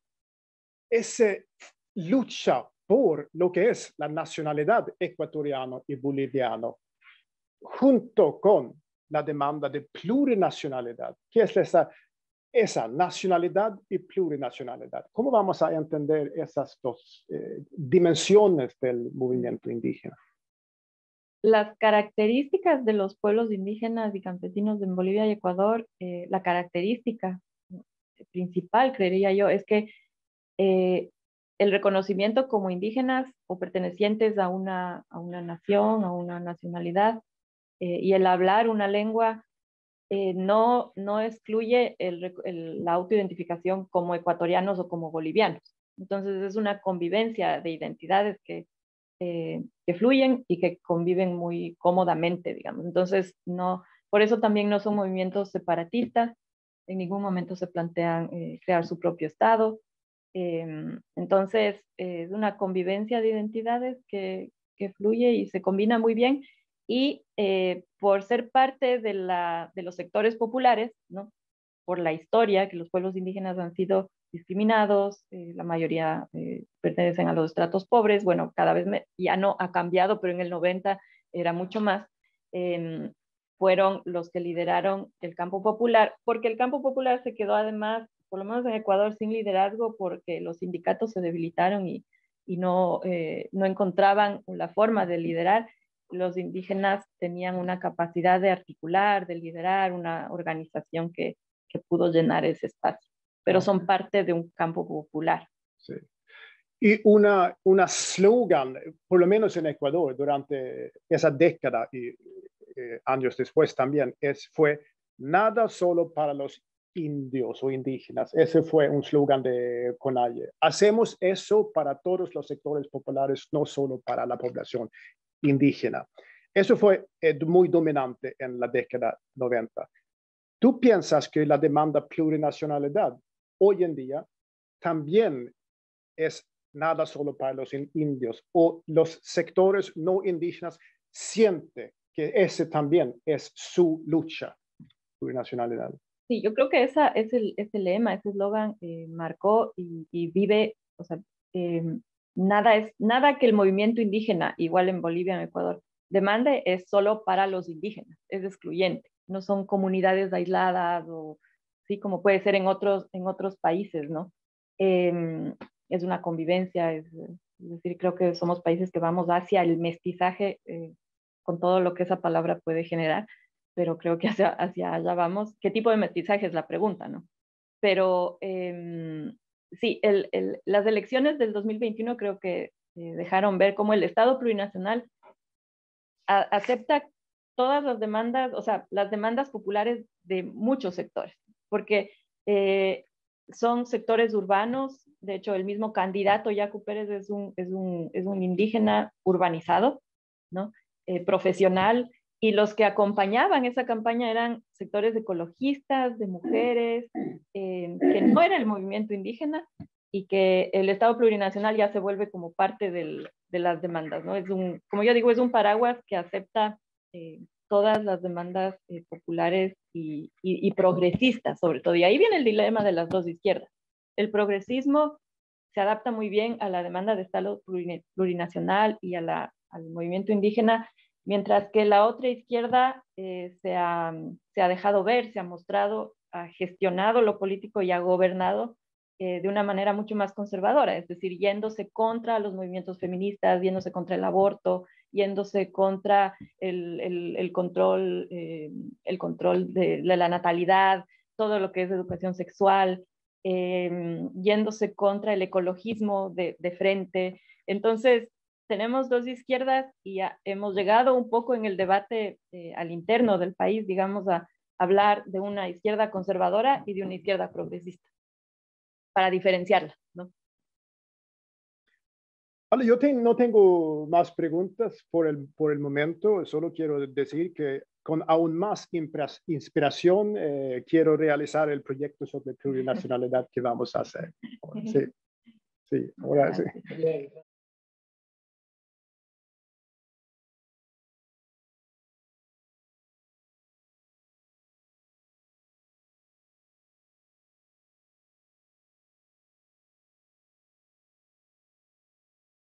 lucha por lo que es la nacionalidad ecuatoriana y boliviana junto con la demanda de plurinacionalidad? ¿Qué es esa nacionalidad y plurinacionalidad? ¿Cómo vamos a entender esas dos dimensiones del movimiento indígena? Las características de los pueblos indígenas y campesinos en Bolivia y Ecuador, la característica principal, creería yo, es que el reconocimiento como indígenas o pertenecientes a una nación, a una nacionalidad, y el hablar una lengua no excluye la autoidentificación como ecuatorianos o como bolivianos. Entonces es una convivencia de identidades que fluyen y que conviven muy cómodamente, digamos. Entonces, por eso también no son movimientos separatistas, en ningún momento se plantean crear su propio Estado. Entonces, es una convivencia de identidades que fluye y se combina muy bien. Y por ser parte de los sectores populares, ¿no? Por la historia, que los pueblos indígenas han sido discriminados, la mayoría pertenecen a los estratos pobres, bueno, cada vez ya no ha cambiado, pero en el 90 era mucho más, fueron los que lideraron el campo popular, porque el campo popular se quedó además, por lo menos en Ecuador, sin liderazgo, porque los sindicatos se debilitaron y no encontraban la forma de liderar. Los indígenas tenían una capacidad de articular, de liderar una organización que pudo llenar ese espacio, pero son parte de un campo popular. Sí. Y una slogan, por lo menos en Ecuador, durante esa década y años después también, fue nada solo para los indios o indígenas. Ese fue un slogan de CONAIE. Hacemos eso para todos los sectores populares, no solo para la población indígena. Eso fue muy dominante en la década 90. ¿Tú piensas que la demanda plurinacionalidad hoy en día también es nada solo para los indios o los sectores no indígenas sienten que ese también es su lucha, plurinacionalidad? Sí, yo creo que ese lema, ese eslogan marcó y vive, o sea, nada que el movimiento indígena, igual en Bolivia, en Ecuador, demande es solo para los indígenas, es excluyente, no son comunidades aisladas o sí como puede ser en otros países, ¿no? Es una convivencia, es decir, creo que somos países que vamos hacia el mestizaje con todo lo que esa palabra puede generar, pero creo que hacia allá vamos. ¿Qué tipo de mestizaje es la pregunta, no? Pero sí, las elecciones del 2021 creo que dejaron ver cómo el Estado plurinacional acepta todas las demandas, o sea, las demandas populares de muchos sectores, porque son sectores urbanos. De hecho, el mismo candidato, Yacu Pérez, es un indígena urbanizado, ¿no? Profesional, y los que acompañaban esa campaña eran sectores ecologistas, de mujeres, que no era el movimiento indígena, y que el Estado plurinacional ya se vuelve como parte de las demandas, ¿no? Como yo digo, es un paraguas que acepta todas las demandas populares y progresistas, sobre todo. Y ahí viene el dilema de las dos izquierdas. El progresismo se adapta muy bien a la demanda de Estado plurinacional y al movimiento indígena, mientras que la otra izquierda se ha dejado ver, se ha mostrado, ha gestionado lo político y ha gobernado de una manera mucho más conservadora, es decir, yéndose contra los movimientos feministas, yéndose contra el aborto, yéndose contra el control de la natalidad, todo lo que es educación sexual, yéndose contra el ecologismo de frente. Entonces, tenemos dos izquierdas y ya hemos llegado un poco en el debate al interno del país, digamos, a hablar de una izquierda conservadora y de una izquierda progresista, para diferenciarla, ¿no? Vale, yo no tengo más preguntas por el momento. Solo quiero decir que con aún más inspiración quiero realizar el proyecto sobre plurinacionalidad que vamos a hacer. Sí, sí, ahora sí.